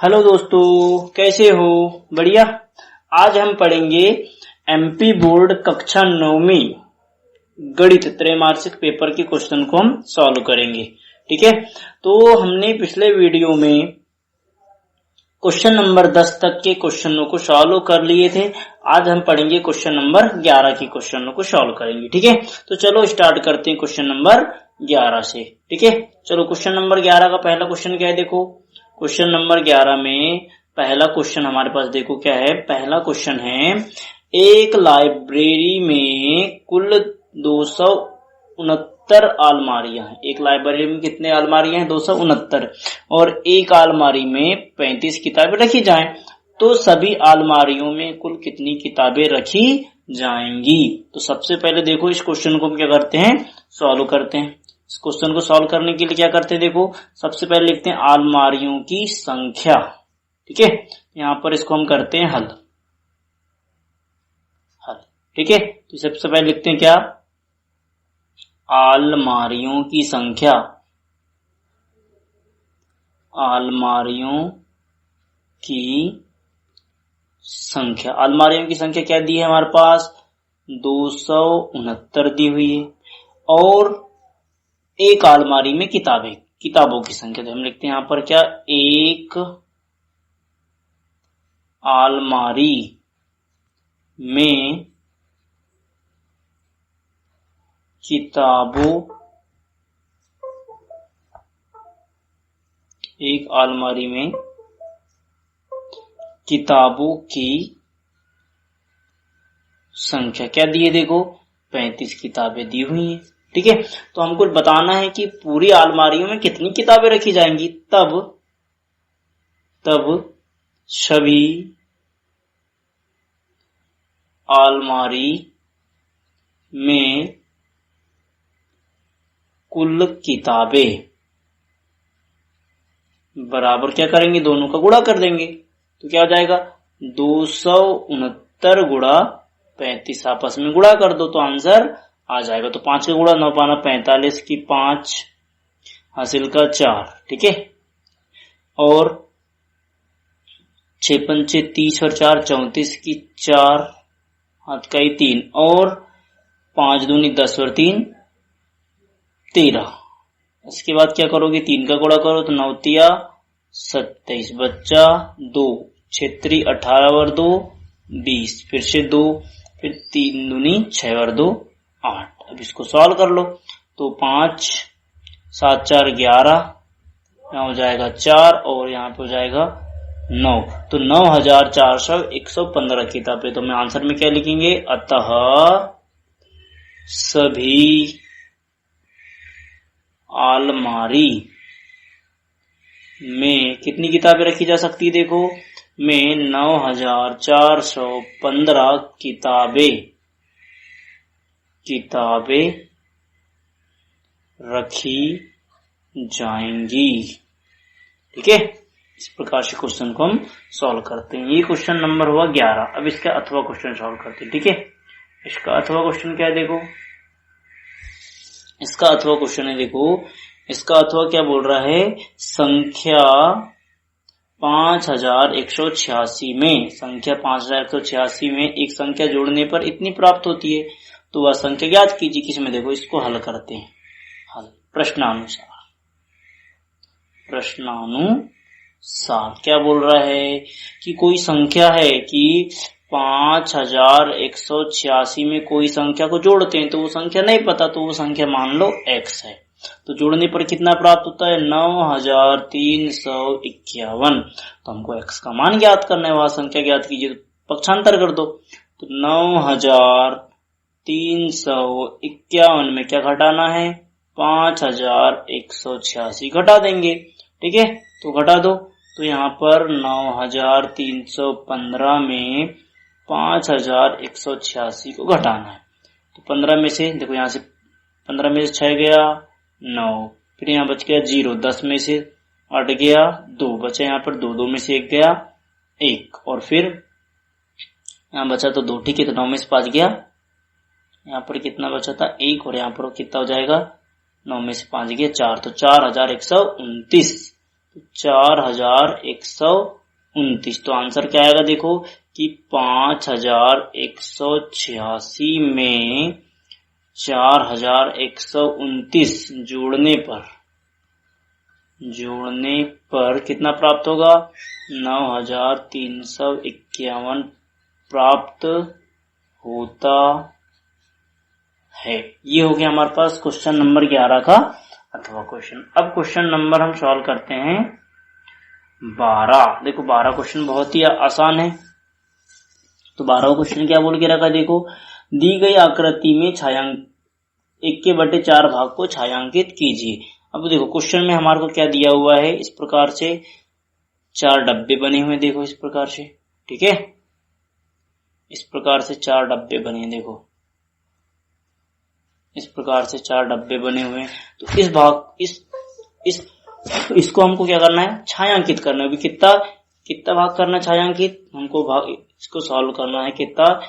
Hello दोस्तों, कैसे हो? बढ़िया। आज हम पढ़ेंगे एमपी बोर्ड कक्षा 9वीं गणित त्रैमासिक पेपर के क्वेश्चन को हम सॉल्व करेंगे। ठीक है, तो हमने पिछले वीडियो में क्वेश्चन नंबर 10 तक के क्वेश्चनों को सॉल्व कर लिए थे। आज हम पढ़ेंगे क्वेश्चन नंबर 11 के क्वेश्चनों को सॉल्व करेंगे। ठीक है, तो चलो स्टार्ट करते हैं क्वेश्चन नंबर 11 से। ठीक है, चलो क्वेश्चन नंबर 11 का पहला क्वेश्चन क्या है, देखो क्वेश्चन नंबर 11 में पहला क्वेश्चन हमारे पास देखो क्या है। पहला क्वेश्चन है, एक लाइब्रेरी में कुल 269 अलमारियां हैं। एक लाइब्रेरी में कितने अलमारियां हैं? 269। और एक अलमारी में 35 किताबें रखी जाएं तो सभी अलमारियों में कुल कितनी किताबें रखी जाएंगी? तो सबसे पहले देखो इस क्वेश्चन को हम क्या करते हैं, सॉल्व करते हैं। इस क्वेश्चन को सॉल्व करने के लिए क्या करते हैं, देखो सबसे पहले लिखते हैं अलमारियों की संख्या। ठीक है, यहाँ पर इसको हम करते हैं हल। ठीक है, तो सबसे पहले लिखते हैं क्या, अलमारियों की संख्या। अलमारियों की संख्या, अलमारियों की संख्या क्या दी है हमारे पास? 269 दी हुई है। और एक अलमारी में किताबों की संख्या, तो हम लिखते हैं यहां पर क्या, एक अलमारी में किताबों की संख्या क्या दी है, देखो 35 किताबें दी हुई हैं। ठीक है, तो हमको बताना है कि पूरी अलमारियों में कितनी किताबें रखी जाएंगी। तब सभी अलमारी में कुल किताबें बराबर क्या करेंगे, दोनों का गुणा कर देंगे। तो क्या हो जाएगा, 269 गुणा 35, आपस में गुणा कर दो तो आंसर आ जाएगा। तो 5 का गुणा 9 पाना 45 की 5 हासिल का 4। ठीक है, और 6 पंचे 30 और 4 34 की 4 हाथ का ही 3 और 5 दूनी 10 और 3 13। इसके बाद क्या करोगे, 3 का गुणा करो तो 9 तिया 27 बच्चा 2 क्षेत्री 18 और 2 20, फिर से 2, फिर 3 दूनी 6 और 2 8। अब इसको सॉल्व कर लो तो 5 7 4 11, यहाँ हो जाएगा 4 और यहाँ पे हो जाएगा 9। तो 9415 किताबें। तो हम आंसर में क्या लिखेंगे, अतः सभी अलमारी में कितनी किताबें रखी जा सकती है, देखो में 9415 किताबें रखी जाएंगी। ठीक है, इस प्रकार से क्वेश्चन को हम सॉल्व करते हैं। ये क्वेश्चन नंबर हुआ 11। अब इसका अथवा क्वेश्चन सॉल्व करते हैं। ठीक है, इसका अथवा क्वेश्चन क्या है, देखो इसका अथवा क्वेश्चन है, देखो इसका अथवा क्या बोल रहा है, संख्या 5186 में, संख्या 5186 में एक संख्या जोड़ने पर इतनी प्राप्त होती है। तो वह संख्या ज्ञात कीजिए। किसमें, देखो इसको हल करते हैं। हल प्रश्नानुसार क्या बोल रहा है कि कोई संख्या है कि 5186 में कोई संख्या को जोड़ते हैं तो वो संख्या नहीं पता, तो वो संख्या मान लो x है। तो जोड़ने पर कितना प्राप्त होता है, 9351। तो हमको x का मान ज्ञात करना है, वह संख्या ज्ञात कीजिए। तो पक्षांतर कर दो तो 9351 में क्या घटाना है, 5186 घटा देंगे। ठीक है, तो घटा दो तो यहाँ पर 9315 में 5186 को घटाना है। तो 15 में से देखो, यहाँ से 15 में से 6 गया 9, फिर यहाँ बच गया 0, 10 में से 8 गया 2, बचा यहाँ पर 2, 2 में से 1 गया 1, और फिर यहाँ बचा तो 2। ठीक है, तो 9 में से 5 गया, यहाँ पर कितना बचा था 1, और यहाँ पर कितना हो जाएगा 9 में से 5 गया 4, तो 4129। 4129। तो आंसर क्या आएगा देखो कि 5186 में 4129 जोड़ने पर कितना प्राप्त होगा? 9351 प्राप्त होता है। ये हो गया हमारे पास क्वेश्चन नंबर 11 का अथवा क्वेश्चन। अब क्वेश्चन नंबर हम सॉल्व करते हैं 12। देखो 12 क्वेश्चन बहुत ही आसान है। तो 12 क्वेश्चन क्या बोल के रखा, देखो दी गई आकृति में 1/4 भाग को छायांकित कीजिए। अब देखो क्वेश्चन में हमारे को क्या दिया हुआ है, इस प्रकार से 4 डब्बे बने हुए, देखो इस प्रकार से, ठीक है, इस प्रकार से 4 डब्बे बने हैं, देखो इस प्रकार से 4 डब्बे बने हुए हैं। तो इस भाग इसको हमको क्या करना है, छायांकित करना है। अभी कितना भाग करना छायांकित, हमको भाग इसको सॉल्व करना है कितना,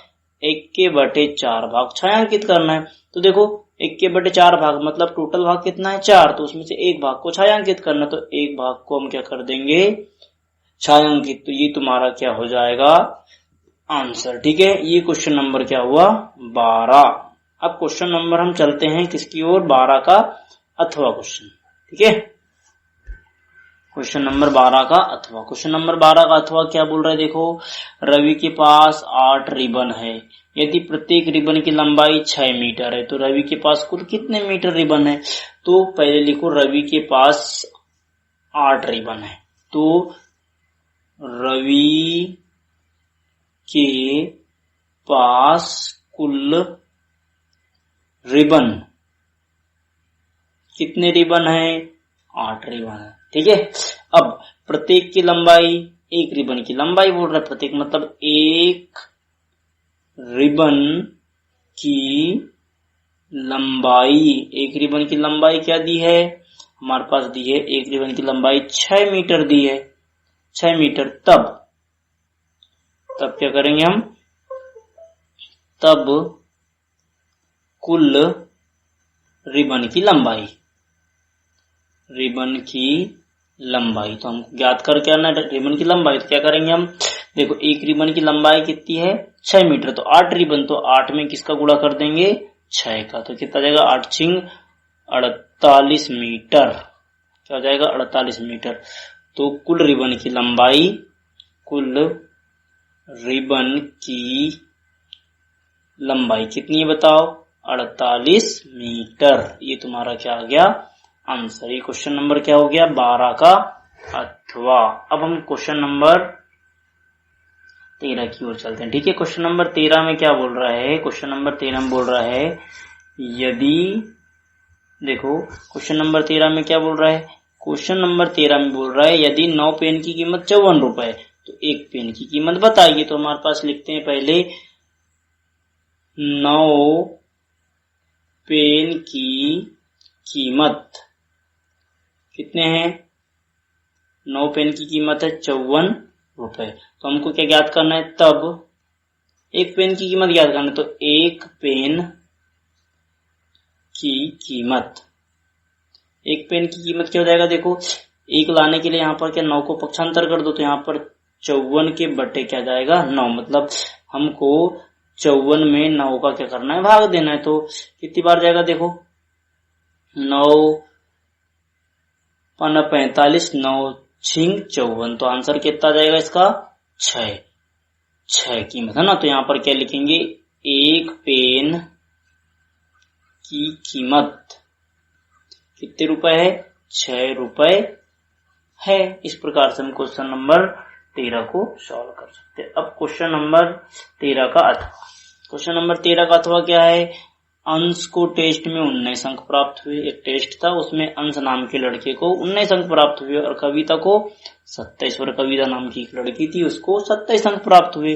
1/4 भाग छायांकित करना है। तो देखो 1/4 भाग मतलब टोटल भाग कितना है 4, तो उसमें से एक भाग को छायांकित करना, तो एक भाग को हम क्या कर देंगे छायांकित। तो ये तुम्हारा क्या हो जाएगा आंसर, ठीक है। ये क्वेश्चन नंबर क्या हुआ 12। अब क्वेश्चन नंबर हम चलते हैं किसकी ओर, 12 का अथवा क्वेश्चन, ठीक है। क्वेश्चन नंबर 12 का अथवा। क्वेश्चन नंबर 12 का अथवा क्या बोल रहा है, देखो रवि के पास 8 रिबन है। यदि प्रत्येक रिबन की लंबाई 6 मीटर है तो रवि के पास कुल कितने मीटर रिबन है। तो पहले लिखो रवि के पास 8 रिबन है, तो रवि के पास कुल रिबन कितने रिबन है, 8 रिबन है, ठीक है। अब प्रत्येक की लंबाई, एक रिबन की लंबाई बोल रहा है, प्रत्येक मतलब एक रिबन की लंबाई, एक रिबन की लंबाई क्या दी है हमारे पास, दी है एक रिबन की लंबाई 6 मीटर दी है, 6 मीटर। तब क्या करेंगे हम, तब कुल रिबन की लंबाई, रिबन की लंबाई तो हम ज्ञात करके आना रिबन की लंबाई। तो क्या करेंगे हम, देखो एक रिबन की लंबाई कितनी है 6 मीटर, तो 8 रिबन, तो 8 में किसका गुणा कर देंगे 6 का, तो कितना जाएगा 8 छिंग 48 मीटर, क्या हो जाएगा 48 मीटर। तो कुल रिबन की लंबाई, कुल रिबन की लंबाई कितनी है बताओ 48 मीटर। ये तुम्हारा क्या आ गया आंसर। ये क्वेश्चन नंबर क्या हो गया 12 का अथवा। अब हम क्वेश्चन नंबर 13 की ओर चलते हैं, ठीक है। क्वेश्चन नंबर 13 में क्या बोल रहा है, क्वेश्चन नंबर 13 में बोल रहा है यदि, देखो क्वेश्चन नंबर 13 में क्या बोल रहा है, क्वेश्चन नंबर 13 में बोल रहा है यदि 9 पेन की कीमत 54 रुपए, तो एक पेन की कीमत बताइए। तो हमारे पास लिखते हैं पहले 9 पेन की कीमत कितने हैं, 9 पेन की कीमत है 54 रुपए। तो हमको क्या ज्ञात करना है, तब एक पेन की कीमत ज्ञात करना है। तो एक पेन की कीमत, एक पेन की कीमत क्या हो जाएगा, देखो एक लाने के लिए यहाँ पर क्या 9 को पक्षांतर कर दो, तो यहाँ पर 54 के बटे क्या जाएगा 9, मतलब हमको 54 में 9 का क्या करना है भाग देना है। तो कितनी बार जाएगा, देखो 9 45, 9 छिंग 54, तो आंसर कितना जाएगा इसका 6 कीमत है ना। तो यहाँ पर क्या लिखेंगे, एक पेन की कीमत कितने रुपए है 6 रुपए है। इस प्रकार से हम क्वेश्चन नंबर 13 को सॉल्व कर सकते हैं। अब क्वेश्चन नंबर 13 का अथवा। क्वेश्चन नंबर 13 का अथवा क्या है, अंश को टेस्ट में 19 अंक प्राप्त हुए। एक टेस्ट था उसमें अंश नाम के लड़के को 19 अंक प्राप्त हुए और कविता को 27, और कविता नाम की एक लड़की थी उसको 27 अंक प्राप्त हुए।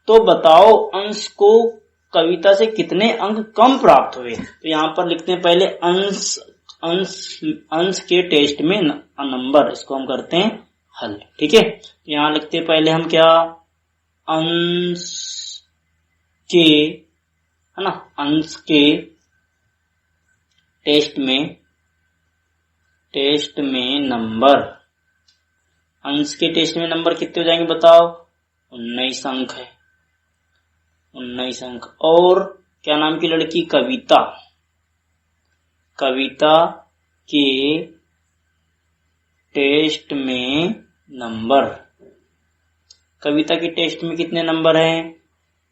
तो बताओ अंश को कविता से कितने अंक कम प्राप्त हुए। तो यहाँ पर लिखते हैं पहले अंश के टेस्ट में नंबर, इसको हम करते हैं हल, ठीक है। तो यहाँ लिखते हैं पहले हम क्या, अंश के, है ना, अंश के टेस्ट में नंबर, अंश के टेस्ट में नंबर कितने हो जाएंगे बताओ? 19 अंक है, 19 अंक। और क्या नाम की लड़की? कविता। कविता के टेस्ट में नंबर, कविता के टेस्ट में कितने नंबर हैं?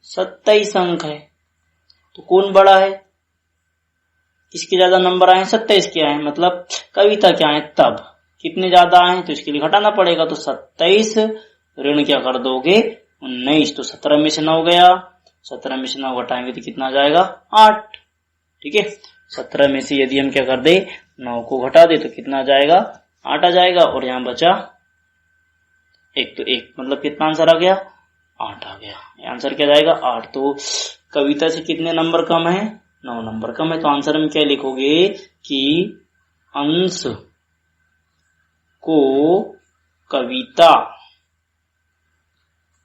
27 अंक है। तो कौन बड़ा है? किसके ज्यादा नंबर आए? 27 के आए, मतलब कविता क्या है? तब कितने ज्यादा आए तो इसके लिए घटाना पड़ेगा। तो 27 ऋण क्या कर दोगे? 19। तो 17 में से 9 गया, 17 में से 9 घटाएंगे तो कितना जाएगा? 8। ठीक है, 17 में से यदि हम क्या कर दे? 9 को घटा दे तो कितना जाएगा? 8 आ जाएगा। और यहाँ बचा 1, तो 1 मतलब कितना आंसर आ गया? 8 आ गया। आंसर क्या जाएगा? 8। तो कविता से कितने नंबर कम है? 9 नंबर कम है। तो आंसर में क्या लिखोगे कि अंश को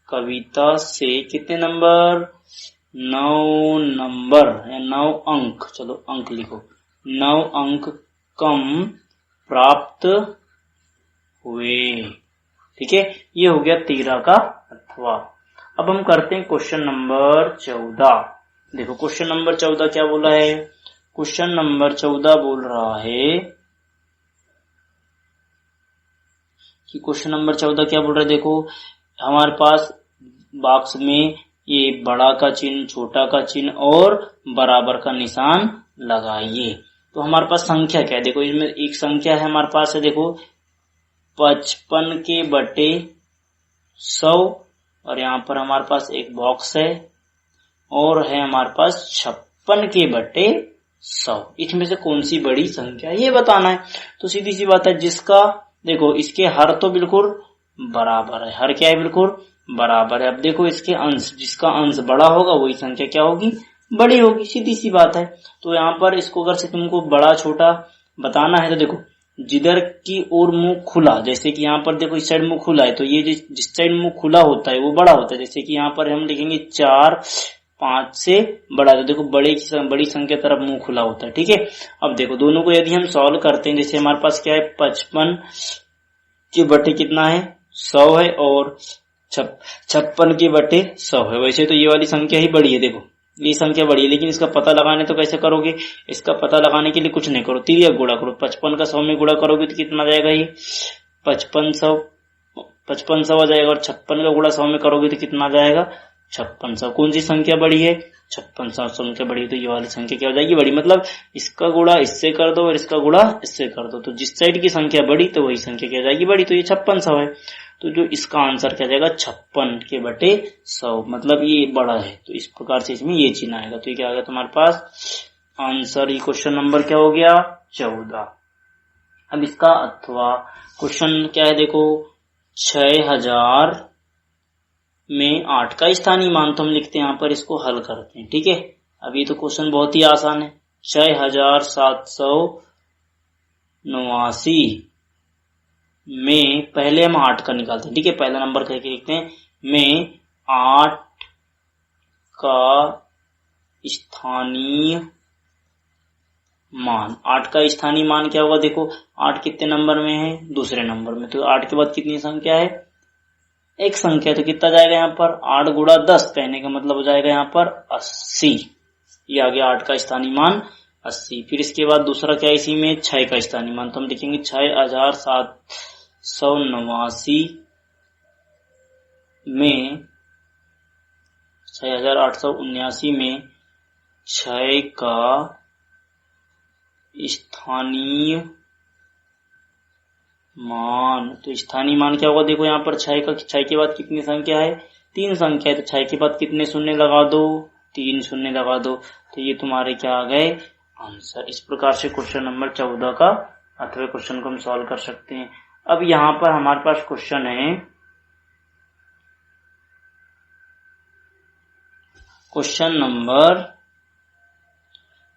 कविता से कितने नंबर? 9 नंबर या 9 अंक, चलो अंक लिखो, 9 अंक कम प्राप्त हुए। ठीक है, ये हो गया 13 का अथवा। अब हम करते हैं क्वेश्चन नंबर 14। देखो क्वेश्चन नंबर 14 क्या बोला है? क्वेश्चन नंबर 14 बोल रहा है कि क्वेश्चन नंबर 14 क्या बोल रहा है? देखो हमारे पास बॉक्स में ये बड़ा का चिन्ह, छोटा का चिन्ह और बराबर का निशान लगाइए। तो हमारे पास संख्या क्या है? देखो इसमें एक संख्या है हमारे पास है, देखो 55 के बटे 100, और यहाँ पर हमारे पास एक बॉक्स है और है हमारे पास 56 के बटे 100। इसमें से कौन सी बड़ी संख्या है ये बताना है। तो सीधी सी बात है, जिसका देखो इसके हर तो बिल्कुल बराबर है, हर क्या है? बिल्कुल बराबर है। अब देखो इसके अंश, जिसका अंश बड़ा होगा वही संख्या क्या होगी? बड़ी होगी, सीधी सी बात है। तो यहाँ पर इसको अगर से तुमको बड़ा छोटा बताना है तो देखो जिधर की ओर मुंह खुला, जैसे कि यहाँ पर देखो इस साइड मुंह खुला है तो ये जिस साइड मुंह खुला होता है वो बड़ा होता है। जैसे कि यहाँ पर हम लिखेंगे 4, 5 से बड़ा, तो देखो बड़ी संख्या तरफ मुंह खुला होता है। ठीक है, अब देखो दोनों को यदि हम सॉल्व करते हैं, जैसे हमारे पास क्या है? 55 के बटे कितना है? 100 है, और 56 के बटे 100 है। वैसे तो ये वाली संख्या ही बड़ी है, देखो ये संख्या बड़ी है, लेकिन इसका पता लगाने तो कैसे करोगे? इसका पता लगाने के लिए कुछ नहीं करो, तिर्यक गुणा करो। 55 का 100 में गुणा करोगे तो कितना जाएगा? ये 5500 आ जाएगा, और 56 का गुणा 100 में करोगे तो कितना जाएगा? 5600। कौन सी संख्या बड़ी है? 5600 संख्या बड़ी है, तो ये वाली संख्या क्या हो जाएगी? बड़ी। मतलब इसका गुणा इससे कर दो और इसका गुणा इससे कर दो, तो जिस साइड की संख्या बड़ी तो वही संख्या क्या जाएगी? बड़ी। तो ये 5600 है, तो जो इसका आंसर क्या जाएगा? 56 के बटे 100, मतलब ये बड़ा है, तो इस प्रकार से इसमें ये चिन्ह आएगा। तो ये क्या आ गया तुम्हारे पास आंसर? ये क्वेश्चन नंबर क्या हो गया? 14। अब इसका अथवा क्वेश्चन क्या है? देखो 6000 में 8 का स्थानीय मान, तो हम लिखते हैं यहाँ पर, इसको हल करते हैं। ठीक है, अब ये तो क्वेश्चन बहुत ही आसान है। 6789 में पहले हम 8 का निकालते हैं। ठीक है, पहला नंबर करके लिखते हैं, में 8 का स्थानीय मान। 8 का स्थानीय मान क्या होगा? देखो 8 कितने नंबर में है? दूसरे नंबर में, तो 8 के बाद कितनी संख्या है? एक संख्या, तो कितना जाएगा यहाँ पर? 8 गुणा 10, कहने का मतलब हो जाएगा यहाँ पर 80। ये आ गया 8 का स्थानीय मान 80। फिर इसके बाद दूसरा क्या है इसी में? 6 का स्थानीय मान, तो हम लिखेंगे 6789 में 6879 में 6 का स्थानीय मान। तो स्थानीय मान क्या होगा? देखो यहाँ पर 6 के बाद कितनी संख्या है? 3 संख्या है, तो 6 के बाद कितने शून्य लगा दो? 3 शून्य लगा दो, तो ये तुम्हारे क्या आ गए? आंसर। इस प्रकार से क्वेश्चन नंबर 14 का अथवा क्वेश्चन को हम सॉल्व कर सकते हैं। अब यहाँ पर हमारे पास क्वेश्चन है क्वेश्चन नंबर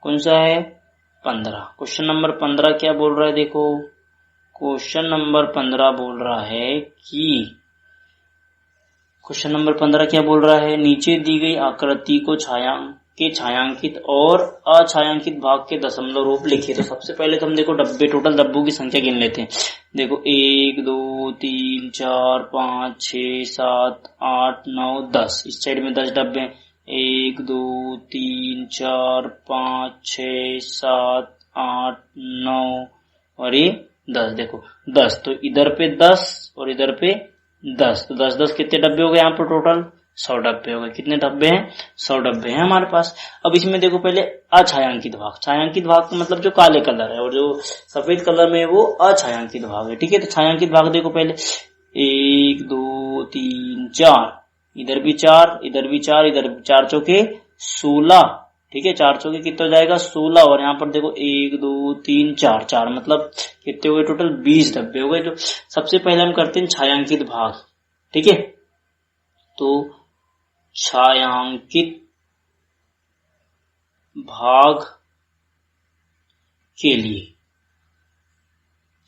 कौन सा है? 15। क्वेश्चन नंबर 15 क्या बोल रहा है? देखो क्वेश्चन नंबर 15 बोल रहा है कि क्वेश्चन नंबर 15 क्या बोल रहा है? नीचे दी गई आकृति को के छायांकित और अछायांकित भाग के दशमलव रूप लिखिए। तो सबसे पहले तो हम देखो डब्बे, टोटल डब्बों की संख्या गिन लेते हैं। देखो 1 2 3 4 5 6 7 8 9 10। इस साइड में 10 डब्बे हैं। 1 2 3 4 5 6 7 8 9 और ये 10। देखो 10, तो इधर पे 10 और इधर पे 10, तो 10 10 कितने डब्बे हो गए यहाँ पर? टोटल 100 डब्बे हो गए। कितने डब्बे हैं? 100 डब्बे हैं हमारे पास। अब इसमें देखो पहले अछायांकित भाग। छायांकित भाग का मतलब जो काले कलर है और जो सफेद कलर में है वो अछायांकित भाग है। ठीक है, तो छायांकित भाग देखो पहले 1 2 3 4, इधर भी 4, इधर भी 4, इधर 4 चौके 16। ठीक है, 4 चौके कितना हो जाएगा? 16। और यहाँ पर देखो 1 2 3 4, 4 मतलब कितने हो गए? टोटल 20 डब्बे हो गए। तो सबसे पहले हम करते हैं छायांकित भाग। ठीक है, तो छायांकित भाग के लिए,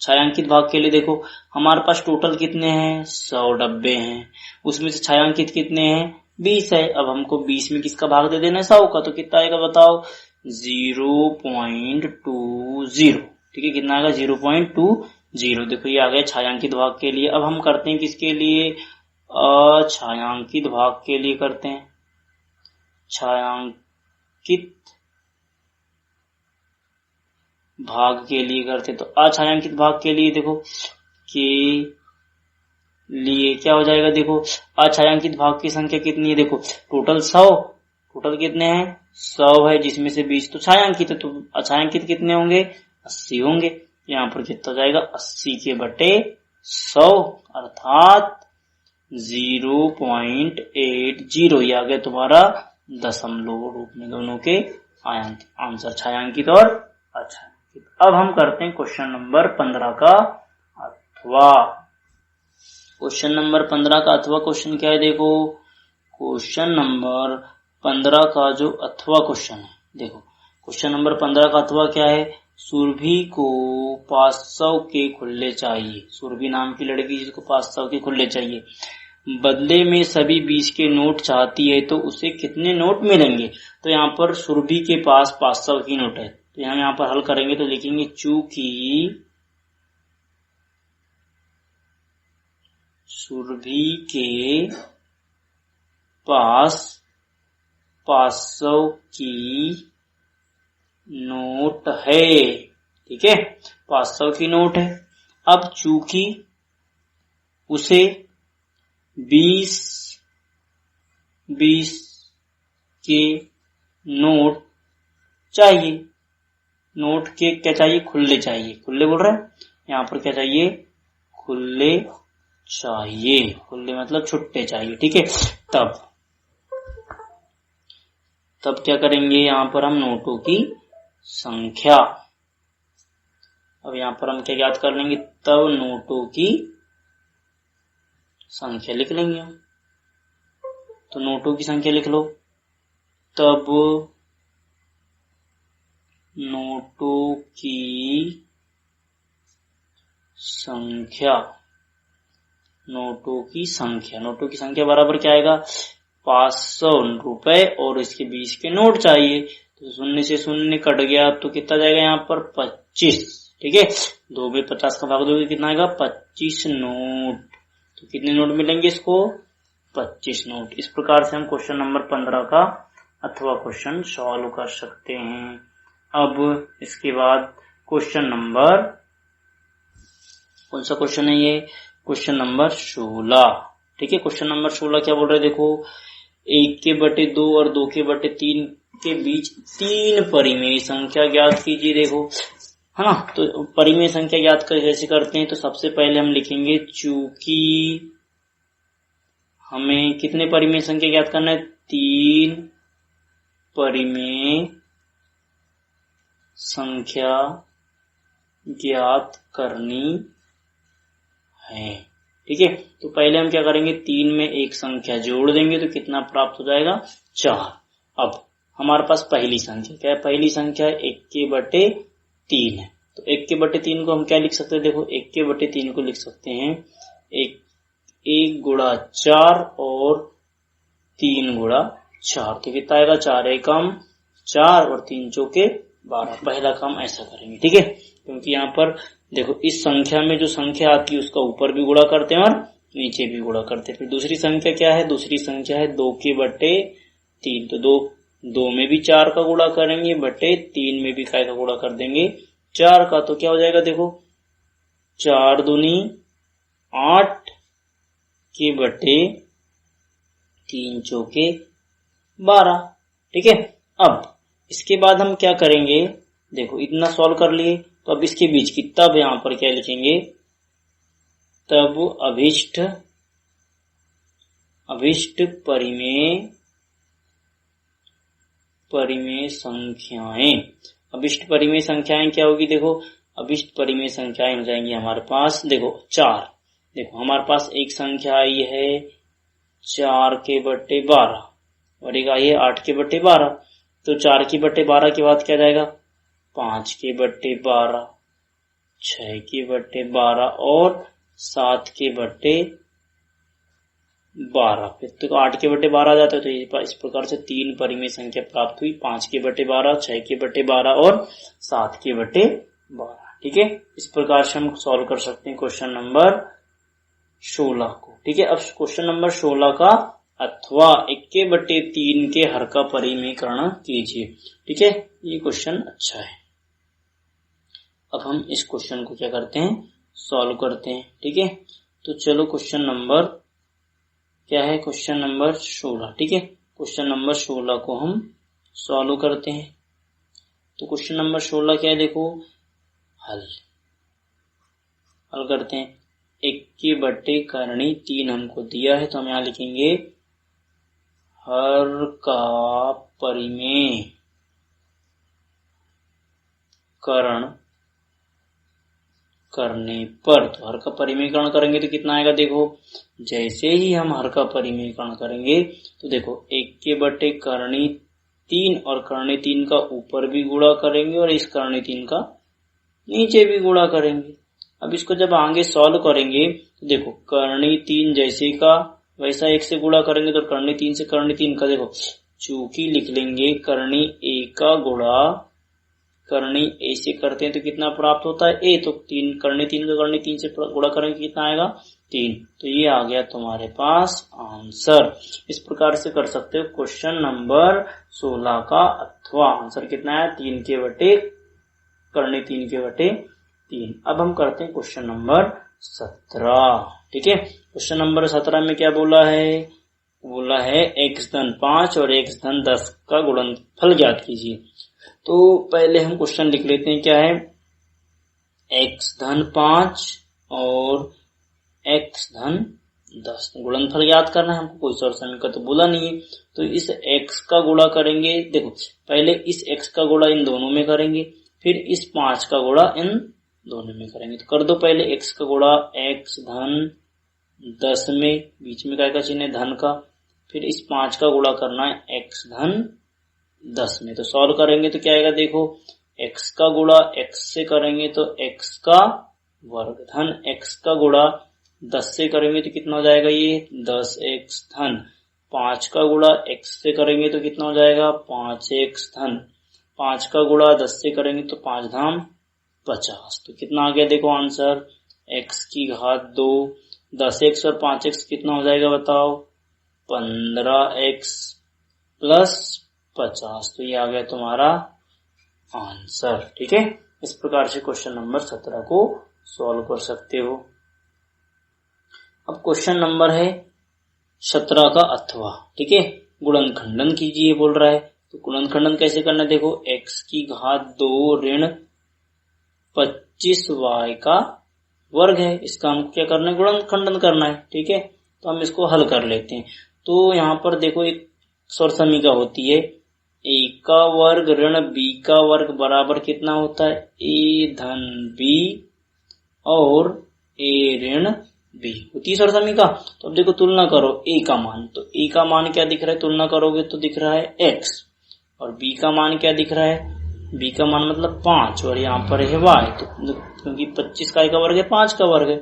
छायांकित भाग के लिए देखो हमारे पास टोटल कितने हैं? 100 डब्बे हैं। उसमें से छायांकित कितने हैं? 20 है। अब हमको 20 में किसका भाग दे देना है? 100 का। तो कितना आएगा बताओ? 0.20। ठीक है, कितना आएगा? 0.20। देखो ये आ गया छायांकित भाग के लिए। अब हम करते हैं किसके लिए? अछायांकित भाग के लिए करते हैं। छायांकित भाग के लिए करते हैं। तो अछायांकित भाग के लिए देखो के लिए क्या हो जाएगा? देखो अछायांकित भाग की संख्या कितनी है? देखो टोटल 100, टोटल कितने हैं? 100 है, जिसमें से 20 तो छायांकित है। तो अछायांकित कितने होंगे? 80 होंगे। यहाँ पर कितना हो जाएगा? 80 के बटे 100 अर्थात 0.80। ये आ गया तुम्हारा दशमलव रूप में दोनों के आंसर, छायांकित और अछायांकित। अब हम करते हैं क्वेश्चन नंबर 15 का अथवा। क्वेश्चन नंबर 15 का अथवा क्वेश्चन क्या है? देखो क्वेश्चन नंबर 15 का जो अथवा क्वेश्चन है, देखो क्वेश्चन नंबर 15 का अथवा क्या है? सुरभि को 500 के खुले चाहिए। सुरभि नाम की लड़की जिसको 500 के खुले चाहिए, बदले में सभी 20 के नोट चाहती है, तो उसे कितने नोट मिलेंगे? तो यहाँ पर सुरभि के पास 500 की नोट है, तो यहाँ पर हल करेंगे तो लिखेंगे चूंकि सुरभि के पास 500 की नोट है। ठीक है, 500 की नोट है। अब चूंकि उसे 20 के नोट चाहिए, नोट के क्या चाहिए? खुले चाहिए। खुले बोल रहे हैं, यहाँ पर क्या चाहिए? खुले चाहिए। खुले मतलब छुट्टे चाहिए। ठीक है, तब क्या करेंगे? यहाँ पर हम नोटों की संख्या, अब यहाँ पर हम क्या याद कर लेंगे? तब नोटों की संख्या लिख लेंगे। तो नोटों की संख्या लिख लो। तब नोटों की संख्या, नोटों की संख्या बराबर क्या आएगा? 500 रुपए और इसके 20 के नोट चाहिए। तो शून्य से शून्य कट गया, तो कितना जाएगा यहाँ पर? 25। ठीक है, 2 में 50 का भाग दोगे कितना आएगा? 25 नोट। तो कितने नोट मिलेंगे इसको? 25 नोट। इस प्रकार से हम क्वेश्चन नंबर 15 का अथवा क्वेश्चन सॉल्व कर सकते हैं। अब इसके बाद क्वेश्चन नंबर, कौन सा क्वेश्चन है ये? Question number 16। ठीक है, क्वेश्चन नंबर 16 क्या बोल रहे हैं? देखो 1 के बटे 2 और 2 के बटे 3 के बीच 3 परिमेय संख्या ज्ञात कीजिए। देखो है ना, तो परिमेय संख्या ज्ञात कर कैसे करते हैं? तो सबसे पहले हम लिखेंगे चूंकि हमें कितने परिमेय संख्या ज्ञात करना है? 3 परिमेय संख्या ज्ञात करनी है। ठीक है, तो पहले हम क्या करेंगे? 3 में एक संख्या जोड़ देंगे तो कितना प्राप्त हो जाएगा? 4। अब हमारे पास पहली संख्या क्या है? पहली संख्या 1 के बटे 3 है। तो 1 के बटे 3 को हम क्या लिख सकते हैं? देखो 1 के बटे 3 को लिख सकते हैं 1 गुणा 4 और 3 गुणा 4, तो कितना आएगा 4 एकम 4 और 3 चौके 12। पहला काम ऐसा करेंगे, ठीक है, क्योंकि यहाँ पर देखो इस संख्या में जो संख्या आती है उसका ऊपर भी गुणा करते हैं और नीचे भी गुणा करते हैं। फिर दूसरी संख्या क्या है, दूसरी संख्या है 2 के बट्टे 3, तो 2 में भी 4 का गुणा करेंगे, बट्टे 3 में भी काय का गुणा कर देंगे 4 का, तो क्या हो जाएगा देखो 4 दूनी 8 के बट्टे 3 चौके 12, ठीक है। अब इसके बाद हम क्या करेंगे, देखो इतना सॉल्व कर लिए, तो अब इसके बीच की तब यहां पर क्या लिखेंगे, तब अभिष्ट परिमेय संख्याएं। अभिष्ट परिमेय संख्याएं क्या होगी, देखो अभिष्ट परिमेय संख्याएं हो जाएंगी हमारे पास, देखो 4, देखो हमारे पास एक संख्या आई है 4 के बट्टे 12 और एक आई है 8 के बट्टे 12, तो 4 के बट्टे 12 के बाद क्या जाएगा 5 के बट्टे 12, 6 के बट्टे 12 और 7 के बट्टे 12, फिर तो 8 के बट्टे 12 आ जाता है। तो इस प्रकार से 3 परिमेय संख्या प्राप्त हुई, 5 के बट्टे 12, 6 के बट्टे 12 और 7 के बट्टे 12, ठीक है। इस प्रकार से हम सॉल्व कर सकते हैं क्वेश्चन नंबर 16 को, ठीक है। अब क्वेश्चन नंबर 16 का अथवा 1 के बट्टे 3 के हर का परिमेयकरण कीजिए, ठीक है। ये क्वेश्चन अच्छा है। अब हम इस क्वेश्चन को क्या करते हैं, सॉल्व करते हैं, ठीक है। तो चलो क्वेश्चन नंबर क्या है, क्वेश्चन नंबर 16, ठीक है। क्वेश्चन नंबर 16 को हम सॉल्व करते हैं। तो क्वेश्चन नंबर 16 क्या है, देखो हल करते हैं। 1 के बट्टे करणी 3 हमको दिया है, तो हम यहाँ लिखेंगे हर का परिमेयकरण करने पर, तो हर का परिमेयकरण करेंगे तो कितना आएगा, देखो जैसे ही हम हर का परिमेयकरण करेंगे तो देखो 1 के बट्टे करणी 3 और करणी 3 का ऊपर भी गुणा करेंगे और इस करणी 3 का नीचे भी गुणा करेंगे। अब इसको जब आगे सॉल्व करेंगे तो देखो करणी 3 जैसे का वैसा 1 से गुणा करेंगे, तो करणी 3 से करणी 3 का देखो चूंकि लिख लेंगे करणी a का गुणा करणी a से करते हैं तो कितना प्राप्त होता है a, तो 3 करणी 3 का करणी 3 से गुणा करेंगे कितना आएगा 3, तो ये आ गया तुम्हारे पास आंसर। इस प्रकार से कर सकते हो क्वेश्चन नंबर 16 का अथवा आंसर कितना है 3 के बटे करणी 3 के बटे 3। अब हम करते हैं क्वेश्चन नंबर 17, ठीक है। क्वेश्चन नंबर 17 में क्या बोला है x धन 5 और x धन 10 का गुणनफल ज्ञात कीजिए। तो पहले हम क्वेश्चन लिख लेते हैं, क्या है x धन 5 और x धन 10 गुणनफल ज्ञात करना है हमको, कोई सौर समीकरण तो बोला नहीं है। तो इस x का गुणा करेंगे, देखो पहले इस x का गुणा इन दोनों में करेंगे, फिर इस 5 का गुणा इन दोनों में करेंगे। तो कर दो पहले x का गुणा x धन 10 में, बीच में क्या का चिन्ह है धन का, फिर इस 5 का गुणा करना है x धन 10 में। तो सॉल्व करेंगे तो क्या आएगा, देखो x का गुणा x से करेंगे तो x का वर्ग धन x का गुणा 10 से करेंगे तो कितना हो जाएगा, ये 10x धन 5 का गुणा x से करेंगे तो कितना हो जाएगा 5x धन 5 का गुणा 10 से करेंगे तो 5 धाम 50। तो कितना आ गया देखो आंसर x की घात 2, 10x और 5x कितना हो जाएगा बताओ 15x प्लस 50। तो ये आ गया तुम्हारा आंसर, ठीक है। इस प्रकार से क्वेश्चन नंबर 17 को सॉल्व कर सकते हो। अब क्वेश्चन नंबर है 17 का अथवा, ठीक है, गुणनखंडन कीजिए बोल रहा है। तो गुणनखंडन कैसे करना है, देखो x की घात 2 ऋण 25y का वर्ग है, इसका हमको क्या करना है गुणनखंडन करना है, ठीक है। तो हम इसको हल कर लेते हैं। तो यहाँ पर देखो एक स्वर समीका होती है, a का वर्ग ऋण b का वर्ग बराबर कितना होता है a धन b और a ऋण b होती है स्वर समीका। तो अब देखो तुलना करो a का मान, तो a का मान क्या दिख रहा है, तुलना करोगे तो दिख रहा है x, और b का मान क्या दिख रहा है, b का मान मतलब 5 और यहाँ पर है y, तो क्योंकि 25 का वर्ग है 5 का वर्ग है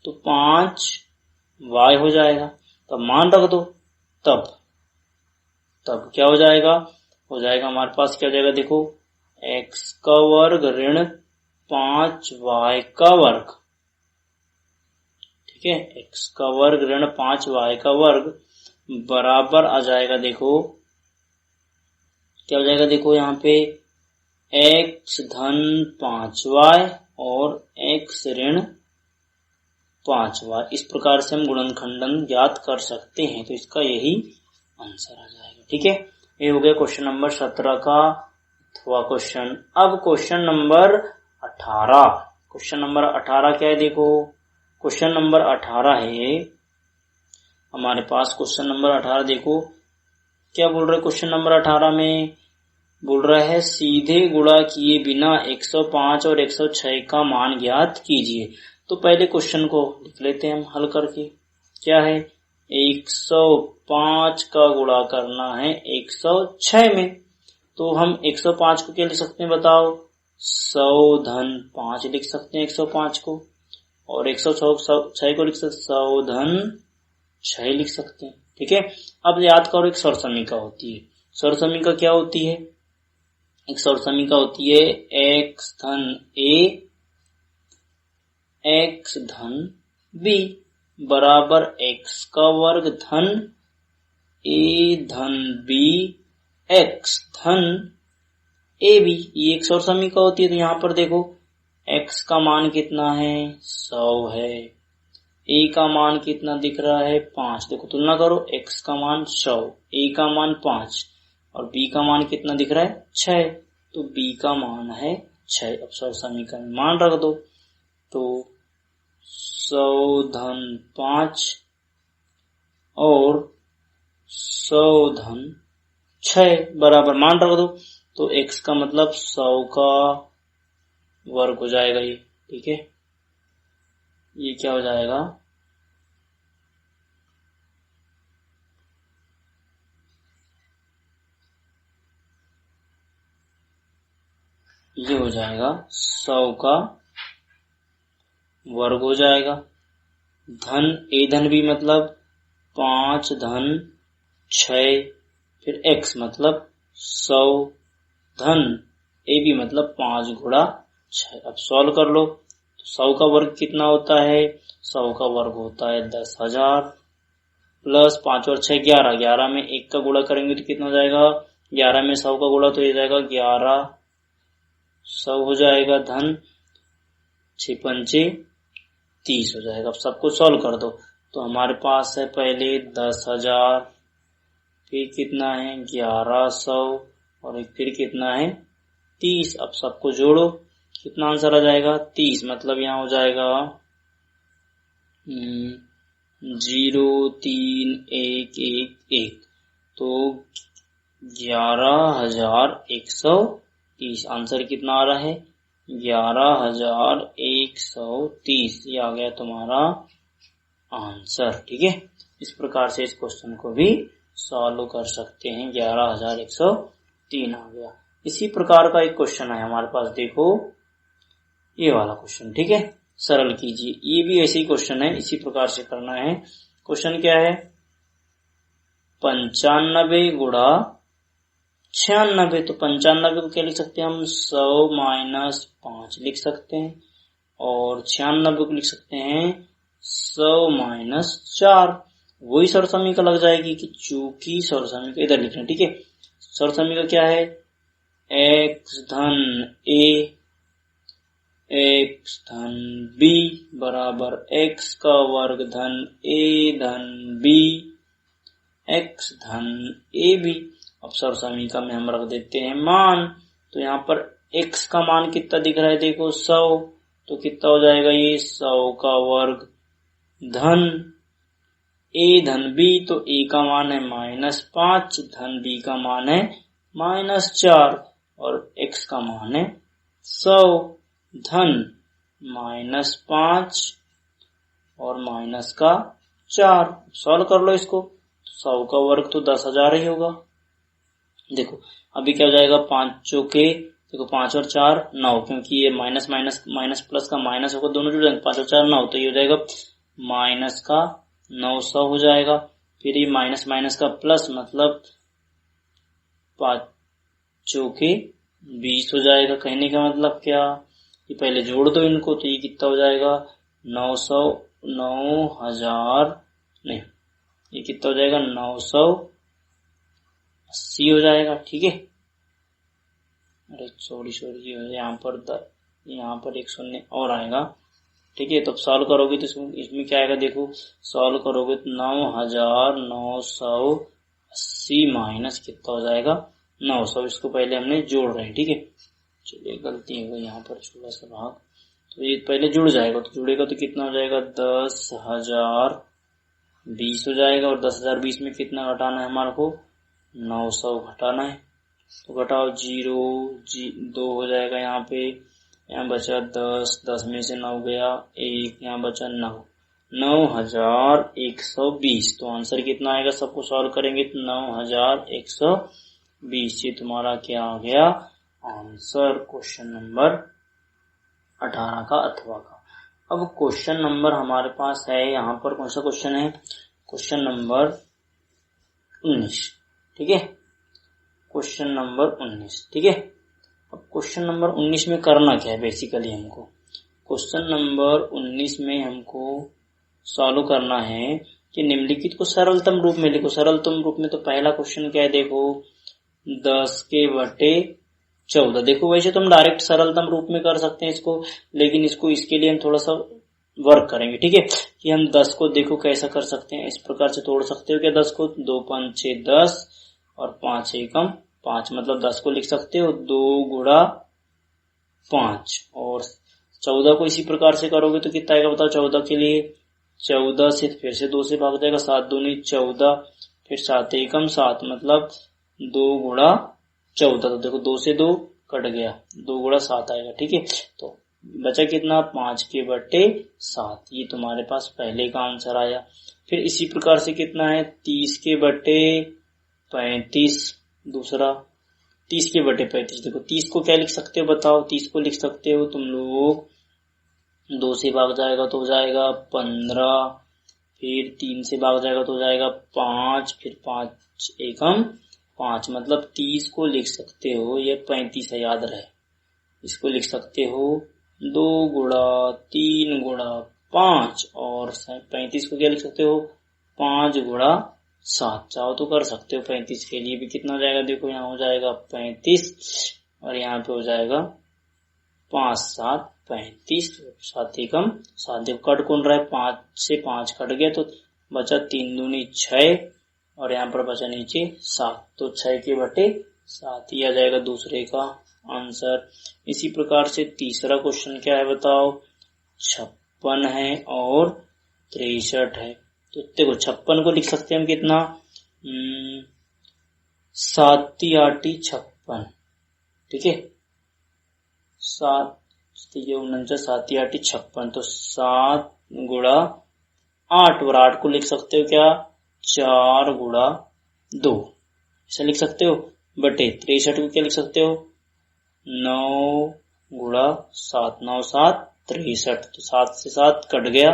तो 5y हो जाएगा। तब मान रख दो, तब तब क्या हो जाएगा हमारे पास क्या हो जाएगा, देखो x का वर्ग ऋण 5y का वर्ग, ठीक है, x का वर्ग ऋण 5y का वर्ग बराबर आ जाएगा, देखो क्या हो जाएगा, देखो यहाँ पे x धन 5y और x ऋण 5y। इस प्रकार से हम गुणनखंडन ज्ञात कर सकते हैं, तो इसका यही आंसर आ जाएगा। ठीक है, ये हो गया क्वेश्चन नंबर 17 का अथवा क्वेश्चन। अब क्वेश्चन नंबर 18, क्वेश्चन नंबर 18 क्या है, देखो क्वेश्चन नंबर 18 है हमारे पास। क्वेश्चन नंबर 18 देखो क्या बोल रहा है, क्वेश्चन नंबर 18 में बोल रहा है सीधे गुणा किए बिना 105 और 106 का मान ज्ञात कीजिए। तो पहले क्वेश्चन को लिख लेते हैं हम हल करके। क्या है, 105 का गुणा करना है 106 में, तो हम 105 को क्या लिख सकते हैं बताओ, 100 धन 5 लिख सकते हैं 105 को, और 106 को लिख सकते 100 धन 6 लिख सकते हैं। ठीक है, अब याद करो एक सरसमीका होती है। सरसमीका क्या होती है, एक सरसमीका होती है x धन a x धन b बराबर x का वर्ग धन a धन b x धन a b, ये एक सरसमीका होती है। तो यहाँ पर देखो x का मान कितना है, 100 है, a का मान कितना दिख रहा है, 5। देखो तुलना करो, x का मान 100, a का मान 5 और b का मान कितना दिख रहा है, 6, तो b का मान है 6। अब सरसमीका में मान रख दो, तो 100 धन 5 और 100 धन 6 बराबर मान रख दो, तो x का मतलब 100 का वर्ग हो जाएगा ये। ठीक है, ये क्या हो जाएगा, ये हो जाएगा 100 का वर्ग हो जाएगा। धन a धन b मतलब 5 धन 6, फिर x मतलब 100 धन a b मतलब 5 गुणा 6। अब सॉल्व कर लो, तो 100 का वर्ग कितना होता है, 100 का वर्ग होता है 10,000 प्लस 5 और 6 11, 11 में 1 का गुणा करेंगे तो कितना हो जाएगा, 11 में 100 का गुणा तो ये जाएगा 1100 हो जाएगा, धन 6 पंचे 30 हो जाएगा। अब सबको सॉल्व कर दो, तो हमारे पास है पहले 10,000, फिर कितना है 1100 और फिर कितना है 30। अब सबको जोड़ो, कितना आंसर आ जाएगा, 30। मतलब यहाँ हो जाएगा 03111, तो 11,130। आंसर कितना आ रहा है, 11,130। ये आ गया तुम्हारा आंसर। ठीक है, इस प्रकार से इस क्वेश्चन को भी सॉल्व कर सकते हैं। 11,103 आ गया। इसी प्रकार का एक क्वेश्चन है हमारे पास, देखो ये वाला क्वेश्चन। ठीक है, सरल कीजिए, ये भी ऐसे ही क्वेश्चन है, इसी प्रकार से करना है। क्वेश्चन क्या है, 95 गुणा 96। तो 95 को क्या लिख सकते हैं हम, 100 माइनस 5 लिख सकते हैं, और 96 को लिख सकते हैं 100 माइनस 4। वही सरसमीका लग जाएगी कि चूंकि सरसमीका इधर लिखना। ठीक है, सरसमीका क्या है, x धन a x धन b बराबर x का वर्ग धन a धन b x धन a b। अब सरसमीका में हम रख देते हैं मान, तो यहाँ पर x का मान कितना दिख रहा है, देखो 100, तो कितना हो जाएगा ये 100 का वर्ग धन a धन b, तो a का मान है -5, धन b का मान है -4 और x का मान है 100 धन -5 और माइनस का 4। सॉल्व कर लो इसको, 100 का वर्ग तो 10,000 ही होगा। देखो अभी क्या हो जाएगा, 5 चौके, देखो 5 और 4 9, क्योंकि ये माइनस माइनस माइनस प्लस का माइनस होगा, दोनों जुड़ जाएंगे, 5 और 4 9, तो ये हो जाएगा माइनस का 900 हो जाएगा। फिर ये माइनस माइनस का प्लस, मतलब पाँचों के 20 हो जाएगा। कहने का मतलब क्या, ये पहले जोड़ दो इनको, तो ये कितना हो जाएगा 9,000 नहीं, ये कितना हो जाएगा 980 हो जाएगा। ठीक है, अरे सॉरी यहाँ पर एक शून्य और आएगा। ठीक है, तो अब सॉल्व करोगे तो इसमें क्या आएगा, देखो सॉल्व करोगे तो 9,980 माइनस कितना हो जाएगा 900। इसको पहले हमने जोड़ रहे हैं। ठीक है, चलिए गलती हो गई यहाँ पर छोटा सा भाग, तो ये पहले जुड़ जाएगा, तो जुड़ेगा तो कितना हो जाएगा 10,020 हो जाएगा। और 10,020 में कितना घटाना है हमारे को 900 घटाना है, तो घटाओ 2 हो जाएगा यहाँ पे, यहाँ बचा 10 में से 9 गया 1, यहाँ बचा 9,120। तो आंसर कितना आएगा, सबको सॉल्व करेंगे तो 9,120। ये तुम्हारा क्या आ गया आंसर, क्वेश्चन नंबर 18 का अथवा का। अब क्वेश्चन नंबर हमारे पास है यहाँ पर, कौन सा क्वेश्चन है, क्वेश्चन नंबर 19। ठीक है, क्वेश्चन नंबर 19। ठीक है, अब क्वेश्चन नंबर 19 में करना क्या है, बेसिकली हमको क्वेश्चन नंबर 19 में हमको सॉल्व करना है कि निम्नलिखित को सरलतम रूप में लिखो। सरलतम रूप में तो पहला क्वेश्चन क्या है, देखो 10/14। देखो वैसे तो हम डायरेक्ट सरलतम रूप में कर सकते हैं इसको, लेकिन इसके लिए हम थोड़ा सा वर्क करेंगे। ठीक है, कि हम 10 को देखो कैसा कर सकते हैं, इस प्रकार से तोड़ सकते हो क्या 10 को, 2 5 6 10 और 5 एकम 5, मतलब 10 को लिख सकते हो 2 गुणा 5। और 14 को इसी प्रकार से करोगे तो कितना आएगा बताओ, 14 के लिए 14 से फिर से 2 से भाग जाएगा, 7 दूनी 14, फिर 7 एकम 7, मतलब 2 गुणा 14। तो देखो 2 से 2 कट गया, 2 गुणा 7 आएगा। ठीक है, तो बचा कितना 5/7। ये तुम्हारे पास पहले का आंसर आया। फिर इसी प्रकार से कितना है 30/35 दूसरा, 30/35। देखो 30 को क्या लिख सकते हो बताओ, 30 को लिख सकते हो तुम लोग 2 से भाग जाएगा तो हो जाएगा 15, फिर 3 से भाग जाएगा तो हो जाएगा 5, फिर 5 एकम 5, मतलब 30 को लिख सकते हो, ये 35 है याद रहे, इसको लिख सकते हो 2 गुणा 3 गुणा 5, और 35 को क्या लिख सकते हो 5 गुणा 7। चाहो तो कर सकते हो 35 के लिए भी, कितना हो जाएगा देखो, यहाँ हो जाएगा 35 और यहाँ पे हो जाएगा 5 7 35, 7 एकम 7। देखो कट कौन रहा है, 5 से 5 कट गया तो बचा 3 दूनी 6 और यहाँ पर बचा नीचे 7, तो 6/7 ही आ जाएगा दूसरे का आंसर। इसी प्रकार से तीसरा क्वेश्चन क्या है बताओ, 56 है और 63 है। तो देखो 56 को लिख सकते हैं हम कितना 7×8 = 56। ठीक है, 7 49 7×8 = 56, तो 7 गुणा 8, और 8 को लिख सकते हो क्या 4 गुणा 2, ऐसा लिख सकते हो, बटे 63 को क्या लिख सकते हो 9 गुणा 7, 9 7 63, तो 7 से 7 कट गया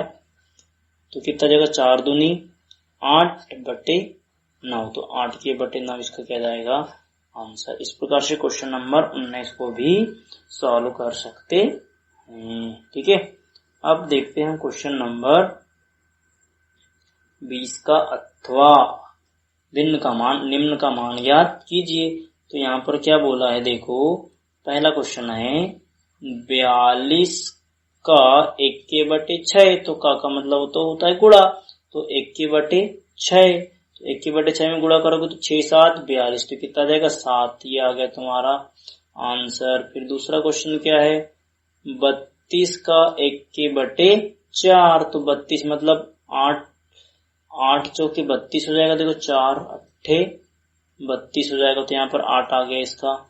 तो कितना जाएगा 4 दूनी 8/9, तो 8/9 इसका क्या जाएगा आंसर। इस प्रकार से क्वेश्चन नंबर 19 को भी सॉल्व कर सकते हैं। ठीक है, अब देखते हैं क्वेश्चन नंबर 20 का अथवा निम्न का मान ज्ञात कीजिए। तो यहाँ पर क्या बोला है देखो, पहला क्वेश्चन है 42 का 1/6, तो का मतलब तो होता है गुणा, तो 1/6, तो 1/6 में गुणा करोगे तो 6 7 42, तो कितना जाएगा 7, ये आ गया तुम्हारा आंसर। फिर दूसरा क्वेश्चन क्या है 32 का 1/4, तो 32 मतलब 8 चौके 32 हो जाएगा, देखो 4 8 32 हो जाएगा, तो यहाँ पर 8 आ गया इसका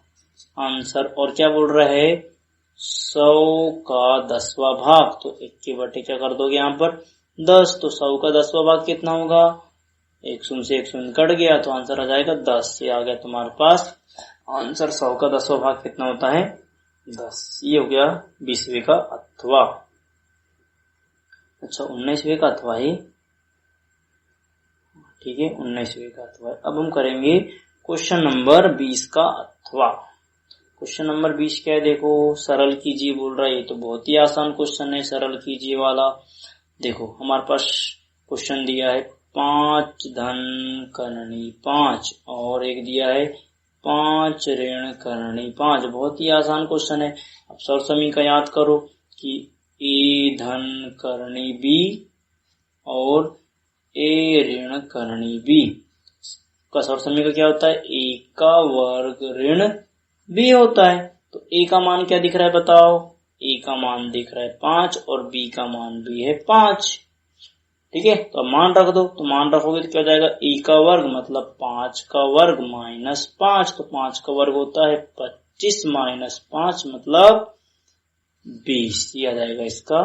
आंसर। और क्या बोल रहा है 100 का 10वां भाग, तो 1/4 क्या कर दोगे यहाँ पर 10, तो 100 का 10वां भाग कितना होगा, 1 शून्य से 1 शून्य कट गया, तो आंसर आ जाएगा 10। ये आ गया तुम्हारे पास आंसर। 100 का 10वां भाग कितना होता है 10। ये हो गया 20वें का अथवा। अच्छा 19वें का अथवा है, ठीक है 19वें का अथवा। अब हम करेंगे क्वेश्चन नंबर 20 का अथवा। क्वेश्चन नंबर 20 क्या है, देखो सरल कीजिए बोल रहा है। ये तो बहुत ही आसान क्वेश्चन है, सरल कीजिए वाला। देखो हमारे पास क्वेश्चन दिया है 5 धन करनी 5 और एक दिया है 5 ऋण करनी 5। बहुत ही आसान क्वेश्चन है। अब सरसमी का याद करो कि ए धन करनी बी और ए ऋण करनी बी का सरसमी का क्या होता है, ए का वर्ग ऋण बी होता है। तो ए का मान क्या दिख रहा है बताओ, ए का मान दिख रहा है 5 और बी का मान भी है 5। ठीक है, तो अब मान रख दो। तो मान रखोगे तो क्या हो जाएगा, ए का वर्ग मतलब 5 का वर्ग माइनस 5। तो 5 का वर्ग होता है 25 माइनस 5 मतलब 20। ये आ जाएगा इसका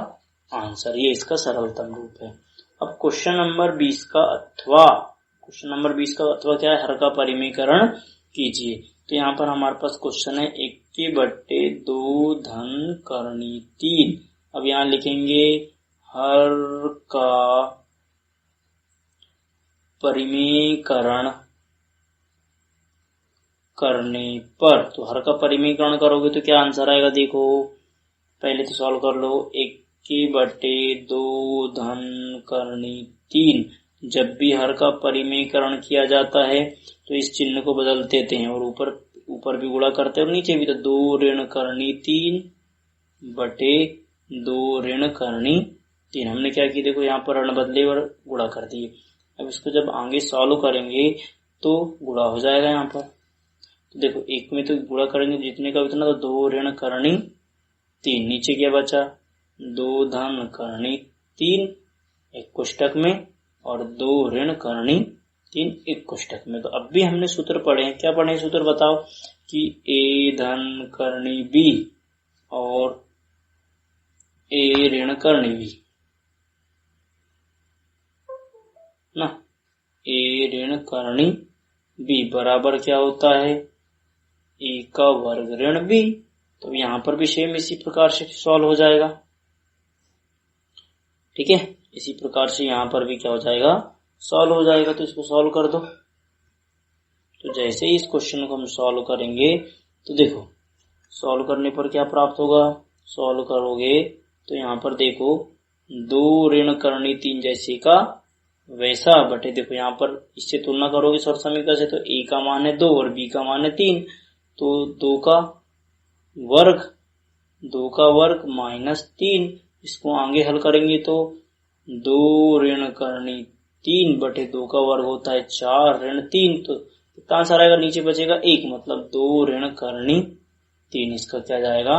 आंसर। ये इसका सरलतम रूप है। अब क्वेश्चन नंबर 20 का अथवा। क्वेश्चन नंबर 20 का अथवा क्या है, हर का परिमीकरण कीजिए। तो यहाँ पर हमारे पास क्वेश्चन है 1/2 धन करनी 3। अब यहाँ लिखेंगे हर का परिमीकरण करने पर। तो हर का परिमीकरण करोगे तो क्या आंसर आएगा, देखो पहले तो सॉल्व कर लो। 1/2 धन करनी 3। जब भी हर का परिमीकरण किया जाता है तो इस चिन्ह को बदल देते हैं और ऊपर भी गुणा करते हैं और नीचे भी। तो 2 ऋण करनी 3 बटे 2 ऋण करनी 3। हमने क्या किया, देखो यहाँ पर ऋण बदले और गुणा कर दिए। अब इसको जब आगे सॉल्व करेंगे तो गुणा हो जाएगा यहाँ पर। तो देखो एक में तो गुणा करेंगे जितने का उतना, तो 2 ऋण करनी 3। नीचे क्या बचा, 2 धन करनी 3 एक कोष्टक में और 2 ऋण करनी 3 एक कोष्टक में। तो अब भी हमने सूत्र पढ़े हैं। क्या पढ़े सूत्र बताओ, कि ए धन करनी बी और ए ऋण करनी बी ना, ए ऋण करनी बी बराबर क्या होता है, ए का वर्ग ऋण बी। तो यहाँ पर भी सेम इसी प्रकार से सॉल्व हो जाएगा। ठीक है, इसी प्रकार से यहाँ पर भी क्या हो जाएगा, सॉल्व हो जाएगा। तो इसको सॉल्व कर दो। तो जैसे ही इस क्वेश्चन को हम सॉल्व करेंगे तो देखो सॉल्व करने पर क्या प्राप्त होगा, सॉल्व करोगे तो यहाँ पर देखो 2 ऋण करनी 3 जैसे का वैसा बटे। देखो यहाँ पर इससे तुलना करोगे सर समीकरण से, तो ए का मान है 2 और बी का मान है 3। तो 2 का वर्ग माइनस 3। इसको आगे हल करेंगे तो 2 ऋण करनी 3 बटे 2 का वर्ग होता है 4 ऋण 3। तो कितना आंसर आएगा, नीचे बचेगा 1 मतलब 2 ऋण करनी 3। इसका क्या जाएगा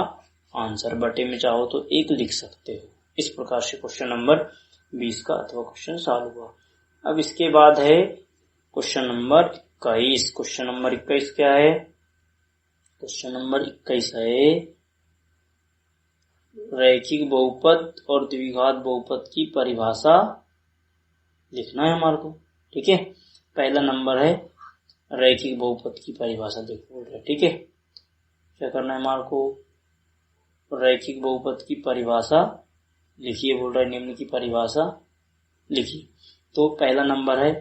आंसर। बटे में चाहो तो 1 लिख सकते हो। इस प्रकार से क्वेश्चन नंबर 20 का अथवा क्वेश्चन सॉल्व हुआ। अब इसके बाद है क्वेश्चन नंबर 21। क्वेश्चन नंबर 21 क्या है, क्वेश्चन नंबर 21 है रैखिक बहुपद और द्विघात बहुपद की परिभाषा लिखना है हमारे को। ठीक है, पहला नंबर है रैखिक बहुपद की परिभाषा देखो बोल रहे। ठीक है, क्या करना है हमारे को, रैखिक बहुपद की परिभाषा लिखिए बोल रहा है। निम्न की परिभाषा लिखिए। तो पहला नंबर है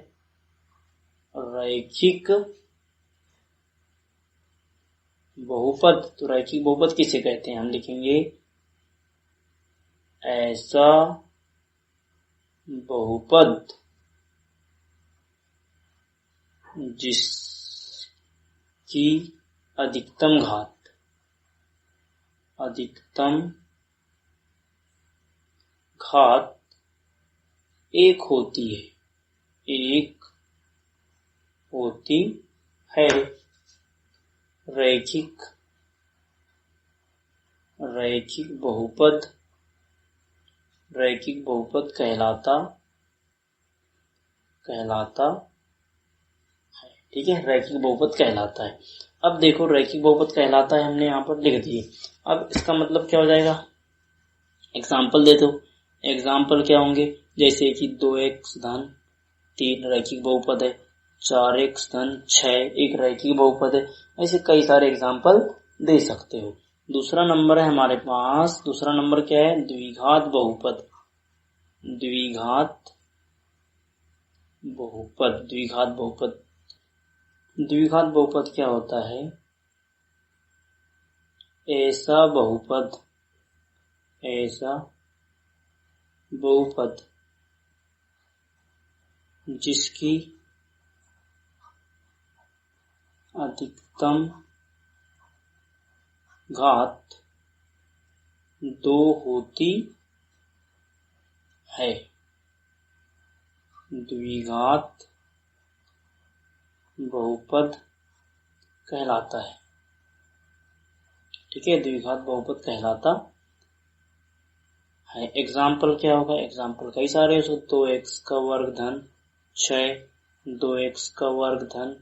रैखिक बहुपद। तो रैखिक बहुपद किसे कहते हैं, हम लिखेंगे ऐसा बहुपद जिसकी अधिकतम घात 1 होती है। रैखिक बहुपद कहलाता है। ठीक है, रैखिक बहुपद कहलाता है। अब देखो रैखिक बहुपद कहलाता है हमने यहाँ पर लिख दिए। अब इसका मतलब क्या हो जाएगा, एग्जाम्पल दे दो। एग्जाम्पल क्या होंगे, जैसे कि 2x धन 3 रैखिक बहुपद है, 4x धन 6 एक रैखिक बहुपद है। ऐसे कई सारे एग्जाम्पल दे सकते हो। दूसरा नंबर है हमारे पास, दूसरा नंबर क्या है, द्विघात बहुपद द्विघात बहुपद क्या होता है? ऐसा बहुपद जिसकी अधिकतम घात 2 होती है। द्विघात बहुपद कहलाता है। ठीक है, द्विघात बहुपद कहलाता है। एग्जाम्पल क्या होगा? एग्जाम्पल कई सारे, 2x का वर्ग धन 6, 2x का वर्ग धन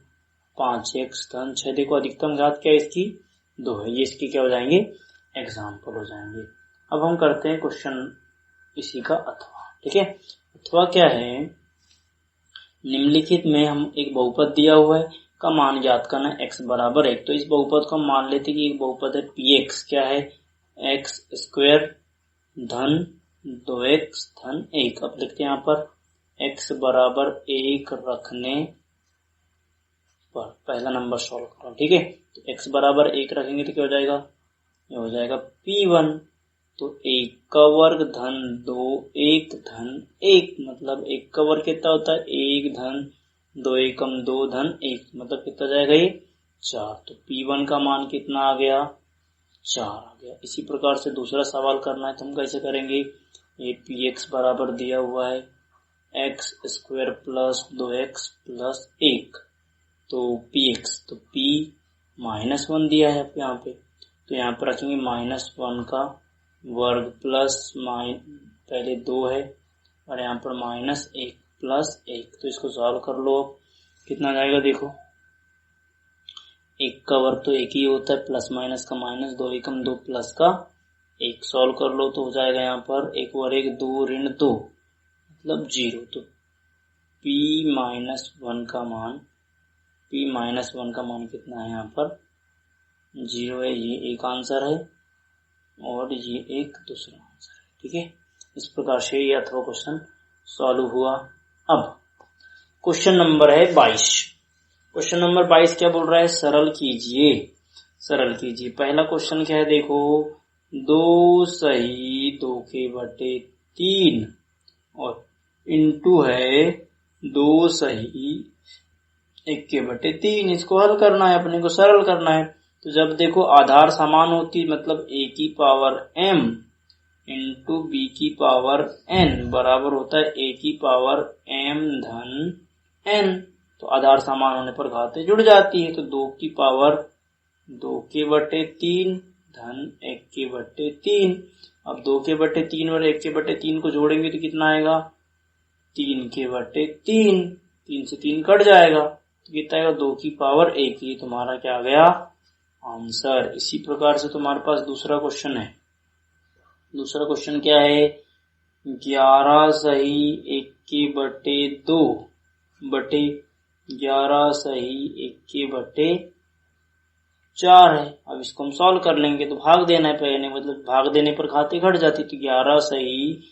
5x धन 6। देखो अधिकतम घात क्या है इसकी? 2 है। ये इसकी क्या हो जाएंगे? एग्जाम्पल हो जाएंगे। अब हम करते हैं क्वेश्चन इसी का अथवा। ठीक है, अथवा क्या है? निम्नलिखित में हम एक बहुपद दिया हुआ है का मान ज्ञात करना है x बराबर 1। तो इस बहुपद को हम मान लेते कि एक बहुपद है px। क्या है? x स्क्वायर धन 2x धन 1। अब लिखते हैं यहाँ पर x बराबर 1 रखने पर पहला नंबर सॉल्व करो। ठीक है, तो x बराबर 1 रखेंगे तो क्या हो जाएगा? ये हो जाएगा p1। तो 1 का वर्ग धन 2 1 धन 1, मतलब 1 का वर्ग कितना होता है? 1 धन 2 एकम 2 धन 1, मतलब कितना जाएगा ये? 4। तो p1 का मान कितना आ गया? 4 आ गया। इसी प्रकार से दूसरा सवाल करना है तो हम कैसे करेंगे? ये px बराबर दिया हुआ है x square plus 2x plus 1, तो px, तो p -1 दिया है यहाँ पे, तो यहाँ पर रखेंगे -1 का वर्ग प्लस पहले 2 है और यहाँ पर -1 प्लस 1। तो इसको सॉल्व कर लो। कितना जाएगा? देखो 1 का वर्ग तो 1 ही होता है, प्लस माइनस का माइनस, 2 एकम 2 प्लस का 1। सॉल्व कर लो तो हो जाएगा यहाँ पर 1 और 1 2 ऋण 2 मतलब 0। तो p-1 का मान कितना है? यहाँ पर 0 है। ये एक आंसर है और ये एक दूसरा आंसर है। ठीक है, इस प्रकार से ये अथवा क्वेश्चन सॉल्व हुआ। अब क्वेश्चन नंबर है 22। क्वेश्चन नंबर 22 क्या बोल रहा है? सरल कीजिए। पहला क्वेश्चन क्या है? देखो 2 सही 2 के बटे 3 और इंटू है 2 सही 1 के बटे 3। इसको हल करना है, अपने को सरल करना है। तो जब देखो आधार समान होती, मतलब a की पावर m इंटू b की पावर n बराबर होता है a की पावर m धन n। तो आधार समान होने पर घातें जुड़ जाती है। तो 2 की पावर 2 के बटे 3 धन 1 के बटे 3। अब 2 के बटे 3 और 1 के बटे 3 को जोड़ेंगे तो कितना आएगा? 3 के बटे 3। 3 से 3 कट जाएगा तो कितना आएगा? 2 की पावर 1। ये तुम्हारा क्या आ गया? आंसर। इसी प्रकार से तुम्हारे पास दूसरा क्वेश्चन है। दूसरा क्वेश्चन क्या है? 11 सही 1 के बटे 2 बटे 11 सही 1 के बटे 4 है। अब इसको हम सॉल्व कर लेंगे तो भाग देना है पहले, मतलब भाग देने पर घातें घट जाती। तो 11 सही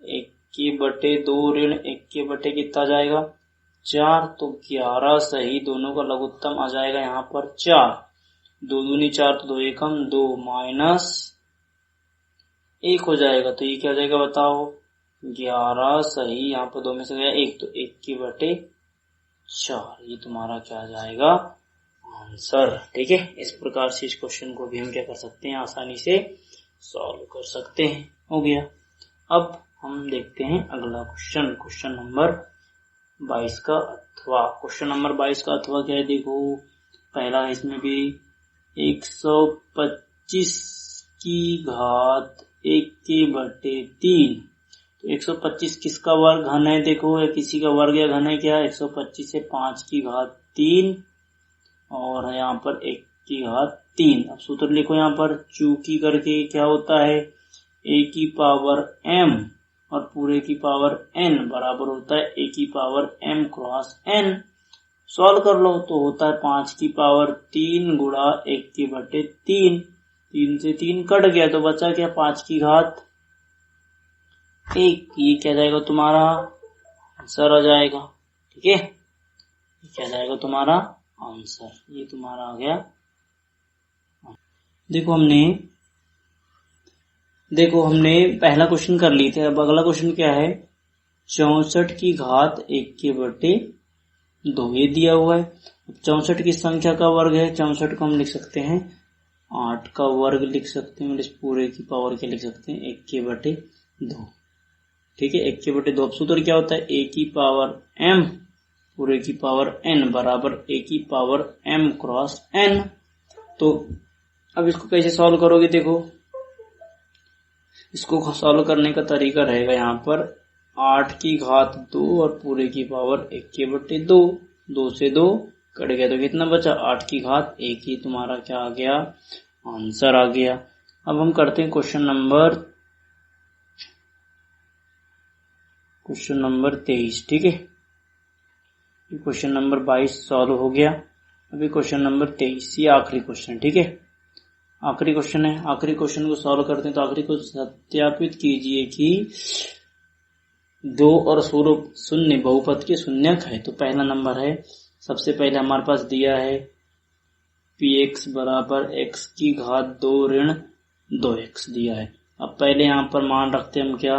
1 के बटे 2 ऋण 1 के बटे कितना जाएगा? 4। तो 11 सही दोनों का लघुत्तम आ जाएगा यहाँ पर 4। 2 दूनी 4 तो 2 एकम 2 माइनस 1 हो जाएगा। तो ये क्या हो जाएगा बताओ? 11 सही यहाँ पर 2 में से गया 1, तो 1 के बटे 4। ये तुम्हारा क्या आ जाएगा? आंसर। ठीक है, इस प्रकार से इस क्वेश्चन को भी हम क्या कर सकते हैं? आसानी से सॉल्व कर सकते हैं। हो गया। अब हम देखते हैं अगला क्वेश्चन, क्वेश्चन नंबर 22 का अथवा। क्वेश्चन नंबर 22 का अथवा क्या है? देखो पहला है, इसमें भी 125 की घात 1 के बटे 3। तो 125 किसका वर्ग घन है? देखो या किसी का वर्ग या घन है क्या? 125 से 5 की घात 3 और यहाँ पर 1 की घात 3। अब सूत्र लिखो यहाँ पर, चूंकि करके क्या होता है? a की पावर m और पूरे की पावर n बराबर होता है a की power m cross n। Solve कर लो तो होता है 5 की पावर 3 गुणा 1 के बटे 3। 3 से 3 कट गया तो बचा क्या? 5 की घात 1। ये क्या जाएगा? तुम्हारा आंसर आ जाएगा। ठीक है, क्या जाएगा तुम्हारा? आंसर। ये तुम्हारा आ गया। देखो हमने पहला क्वेश्चन कर लिए थे। अब अगला क्वेश्चन क्या है, 64 की घात 1/2 ये दिया हुआ है। 64 की संख्या का वर्ग है, 64 को हम लिख सकते हैं 8 का वर्ग लिख सकते हैं, इस पूरे की पावर क्या लिख सकते हैं 1/2। ठीक है, 1/2 अब सूत्र क्या होता है, a की पावर m पूरे की पावर n बराबर a की पावर m क्रॉस n। तो अब इसको कैसे सॉल्व करोगे, देखो इसको सॉल्व करने का तरीका रहेगा यहाँ पर 8 की घात 2 और पूरे की पावर 1/2, 2 से 2 कट गया तो कितना बचा 8 की घात 1 ही तुम्हारा क्या आ गया, आंसर आ गया। अब हम करते हैं क्वेश्चन नंबर 23। ठीक है, क्वेश्चन नंबर 22 सॉल्व हो गया। अभी क्वेश्चन नंबर 23 ये आखिरी क्वेश्चन। ठीक है, आखिरी क्वेश्चन है। आखिरी क्वेश्चन को सॉल्व करते हैं तो आखिरी को सत्यापित कीजिए कि 2 और शून्य बहुपद के शून्यक है। तो पहला नंबर है, सबसे पहले हमारे पास दिया है px बराबर x की घात 2 ऋण 2x दिया है। अब पहले यहाँ पर मान रखते हैं हम क्या,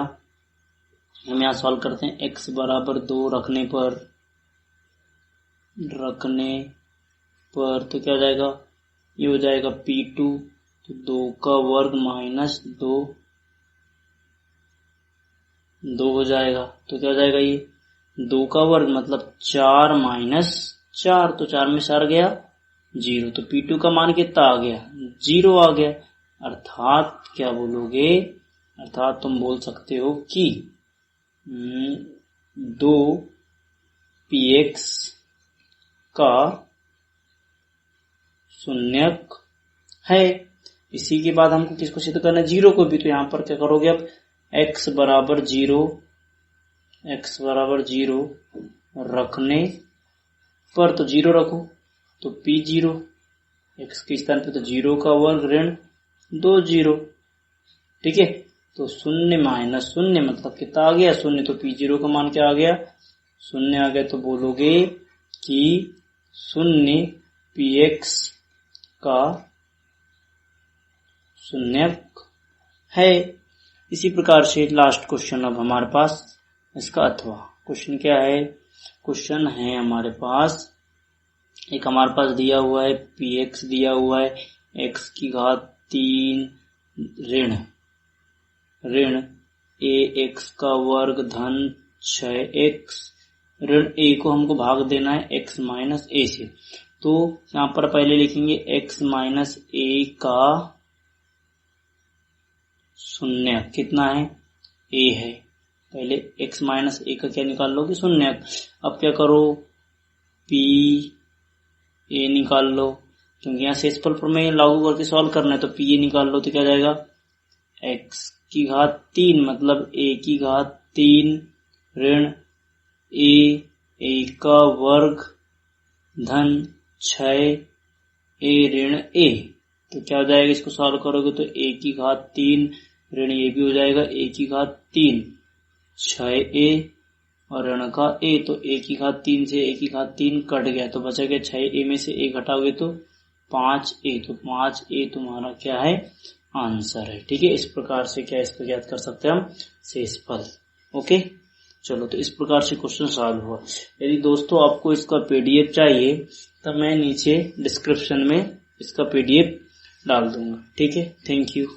हम यहाँ सॉल्व करते हैं x बराबर 2 रखने पर तो क्या हो जाएगा, ये हो जाएगा p2 तो 2 का वर्ग माइनस 2 हो जाएगा। तो क्या हो जाएगा, ये 2 का वर्ग मतलब 4 माइनस 4 तो 4 में 4 गया 0। तो p2 का मान कितना आ गया, 0 आ गया। अर्थात क्या बोलोगे, अर्थात तुम बोल सकते हो कि 2px का शून्यक है। इसी के बाद हमको किसको सिद्ध करना है, 0 को भी। तो यहाँ पर क्या करोगे, अब x बराबर 0 रखने पर तो 0 रखो तो p0 x के स्थान पे तो 0 का वर्ग ऋण 2 0। ठीक है, तो 0 माइनस 0 मतलब कितना आ गया, 0। तो p0 का मान क्या आ गया, 0 आ गया। तो बोलोगे कि 0 px का शून्यक है। इसी प्रकार से लास्ट क्वेश्चन अब हमारे पास इसका अथवा क्वेश्चन क्या है, क्वेश्चन है हमारे पास एक हमारे पास दिया हुआ है px दिया हुआ है x की घात 3 ऋण ax का वर्ग धन 6x ऋण a को हमको भाग देना है x माइनस a से। तो यहाँ पर पहले लिखेंगे x माइनस a का शून्य कितना है, a है। पहले x माइनस a का क्या निकाल लोगे, शून्य। अब क्या करो, p a निकाल लो, क्योंकि यहाँ शेषफल प्रमेय लागू करके सॉल्व करना है। तो p a निकाल लो तो क्या जाएगा, x की घात 3 मतलब a की घात 3 ऋण a का वर्ग धन 6 a ऋण a। तो क्या हो जाएगा, इसको सॉल्व करोगे तो a की घात 3 ऋण ये भी हो जाएगा a की घात 3 6a और ऋण का a। तो a की घात 3 से a की घात 3 कट गया तो बचा गया 6a में से a घटाओगे तो 5a। तो 5a तुम्हारा क्या है, आंसर है। ठीक है, इस प्रकार से क्या इसको ज्ञात कर सकते हैं हम, शेषफल। ओके, चलो तो इस प्रकार से क्वेश्चन सॉल्व हुआ। यदि दोस्तों आपको इसका पीडीएफ चाहिए तो मैं नीचे डिस्क्रिप्शन में इसका पीडीएफ डाल दूंगा। ठीक है, थैंक यू।